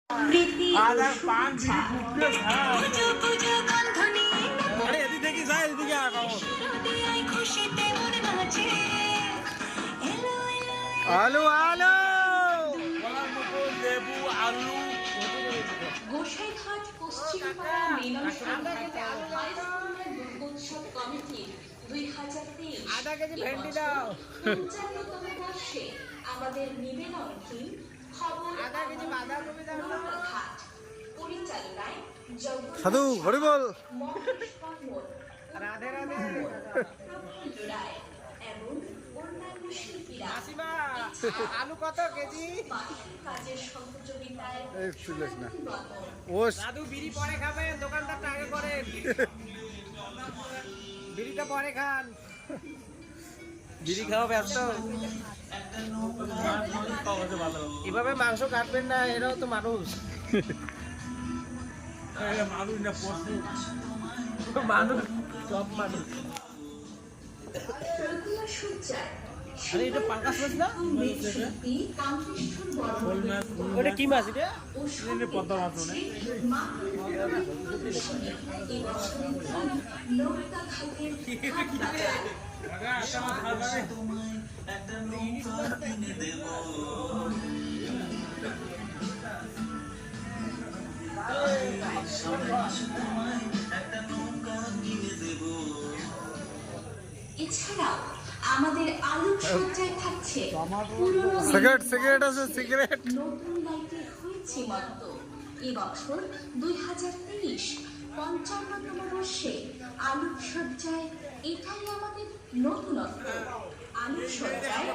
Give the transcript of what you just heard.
আলু আলু লেবু আলু গোসাইঘাট পশ্চিমপাড়া মিলন দুর্গোৎসব কমিটি 2023 আধা কেজি ভেন্ডি দাও। 55তম বর্ষে আমাদের নিবেদন কি খবর আধা কেজি বাঁধাকপি দাও। ঘাট পরিচালনায় সাধু হরি বল। মহেশ বর্মন, রাধে রাধে। প্রফুল্ল রায় এবং অন্যান্য শিল্পীরা মাসিমা আলু কত কেজি? বাড়ির কাজের সহযোগিতায় এই চুলেস না বর্মন। ও দাদু বিড়ি পরে খাবেন, দোকানদারটা আগে করেন। বিড়িটা পরে খান। বিড়ি খাওয়া ব্যস্ত। এভাবে মাংস কাটবেন না, এরাও তো মানুষ। মানুষ না পশু মানুষ সব মানুষ। প্রতিমা সূর্যায় আরে এটা পাঙ্গাস মাছ না? শিল্পী কান্তেশ্বর বর্মন ওটা কি মাছ এটা? ও পদ্মা মাছ না? নৌকা ঘাটের এছাড়াও আমাদের আলোকসজ্জায় থাকছে পুরনো সিগারেট আছে, সিগারেট। নতুন লাইটে হয়েছে মন্ত। এবছর 2023 55তম বর্ষে আলোকসজ্জায় এটাই আমাদের নতুনত্ব। আলোকসজ্জায়